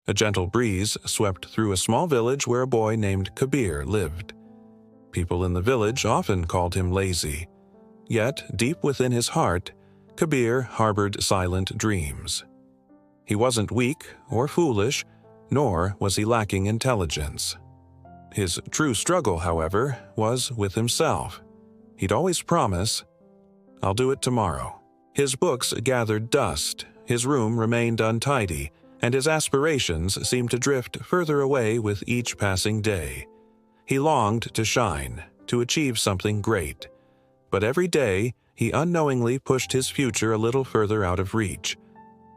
A gentle breeze swept through a small village where a boy named Kabir lived. People in the village often called him lazy. Yet, deep within his heart, Kabir harbored silent dreams. He wasn't weak or foolish, nor was he lacking intelligence. His true struggle, however, was with himself. He'd always promise, "I'll do it tomorrow." His books gathered dust, his room remained untidy, and his aspirations seemed to drift further away with each passing day. He longed to shine, to achieve something great. But every day, he unknowingly pushed his future a little further out of reach.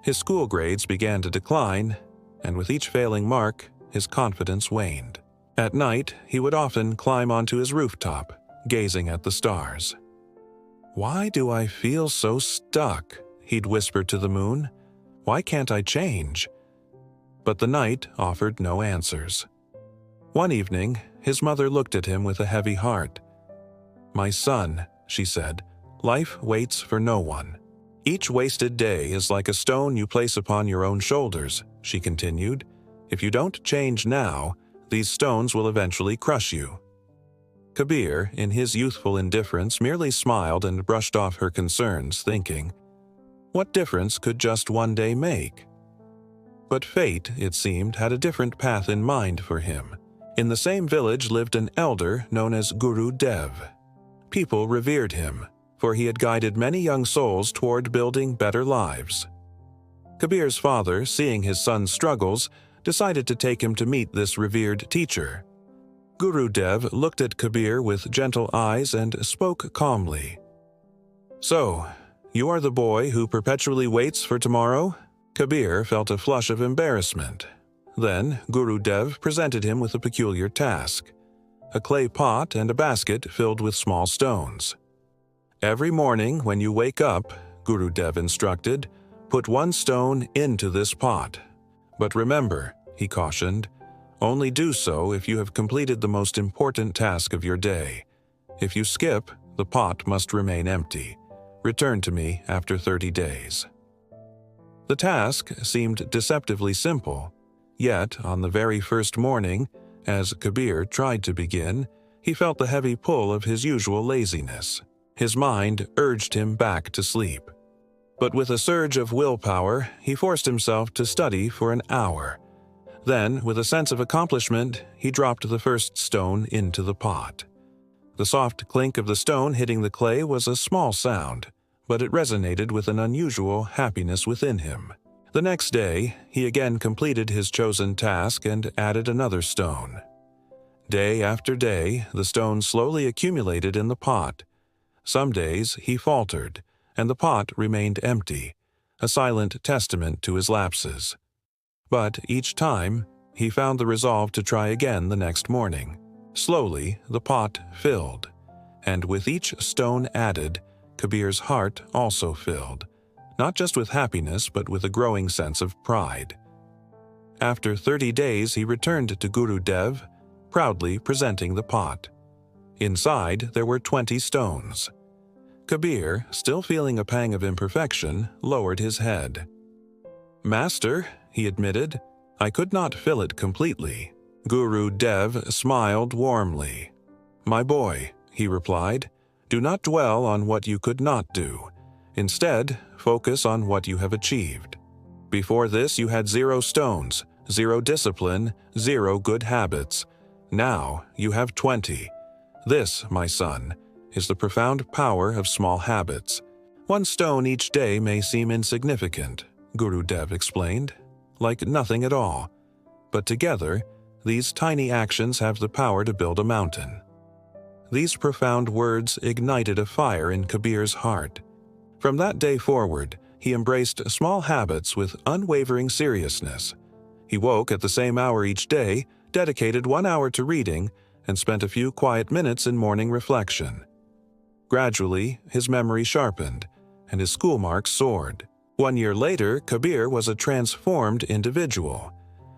His school grades began to decline, and with each failing mark, his confidence waned. At night, he would often climb onto his rooftop, gazing at the stars. "Why do I feel so stuck?" he'd whisper to the moon. "Why can't I change?" But the night offered no answers. One evening, his mother looked at him with a heavy heart. "My son," she said, "life waits for no one." "Each wasted day is like a stone you place upon your own shoulders," she continued. "If you don't change now, these stones will eventually crush you." Kabir, in his youthful indifference, merely smiled and brushed off her concerns, thinking, "What difference could just one day make?" But fate, it seemed, had a different path in mind for him. In the same village lived an elder known as Guru Dev. People revered him, for he had guided many young souls toward building better lives. Kabir's father, seeing his son's struggles, decided to take him to meet this revered teacher. Guru Dev looked at Kabir with gentle eyes and spoke calmly. "So, you are the boy who perpetually waits for tomorrow?" Kabir felt a flush of embarrassment. Then Guru Dev presented him with a peculiar task: a clay pot and a basket filled with small stones. "Every morning when you wake up," Guru Dev instructed, "put one stone into this pot. But remember," he cautioned, "only do so if you have completed the most important task of your day. If you skip, the pot must remain empty. Return to me after 30 days." The task seemed deceptively simple, yet on the very first morning, as Kabir tried to begin, he felt the heavy pull of his usual laziness. His mind urged him back to sleep. But with a surge of willpower, he forced himself to study for an hour. Then, with a sense of accomplishment, he dropped the first stone into the pot. The soft clink of the stone hitting the clay was a small sound, but it resonated with an unusual happiness within him. The next day, he again completed his chosen task and added another stone. Day after day, the stones slowly accumulated in the pot. Some days he faltered, and the pot remained empty, a silent testament to his lapses. But each time, he found the resolve to try again the next morning. Slowly, the pot filled, and with each stone added, Kabir's heart also filled, not just with happiness but with a growing sense of pride. After 30 days, he returned to Guru Dev, proudly presenting the pot. Inside, there were 20 stones. Kabir, still feeling a pang of imperfection, lowered his head. "Master," he admitted, "I could not fill it completely." Guru Dev smiled warmly. "My boy," he replied, "do not dwell on what you could not do. Instead, focus on what you have achieved. Before this, you had 0 stones, 0 discipline, 0 good habits. Now you have 20. This, my son, is the profound power of small habits. One stone each day may seem insignificant," Guru Dev explained, "like nothing at all. But together, these tiny actions have the power to build a mountain." These profound words ignited a fire in Kabir's heart. From that day forward, he embraced small habits with unwavering seriousness. He woke at the same hour each day, dedicated 1 hour to reading, and spent a few quiet minutes in morning reflection. Gradually, his memory sharpened, and his school marks soared. 1 year later, Kabir was a transformed individual.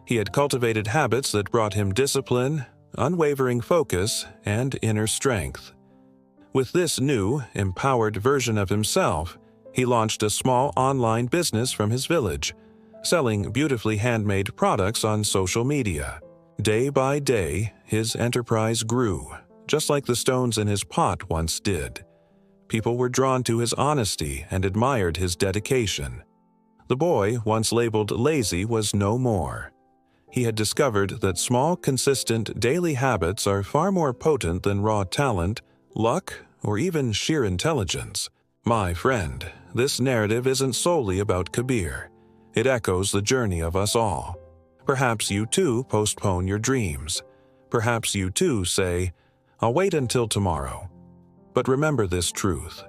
He had cultivated habits that brought him discipline, unwavering focus, and inner strength. With this new, empowered version of himself, he launched a small online business from his village, selling beautifully handmade products on social media. Day by day, his enterprise grew, just like the stones in his pot once did. People were drawn to his honesty and admired his dedication. The boy, once labeled lazy, was no more. He had discovered that small, consistent, daily habits are far more potent than raw talent, luck, or even sheer intelligence. My friend, this narrative isn't solely about Kabir. It echoes the journey of us all. Perhaps you too postpone your dreams. Perhaps you too say, "I'll wait until tomorrow." But remember this truth: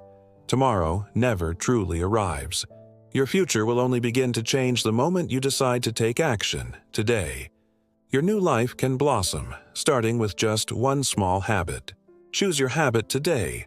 tomorrow never truly arrives. Your future will only begin to change the moment you decide to take action, today. Your new life can blossom, starting with just one small habit. Choose your habit today.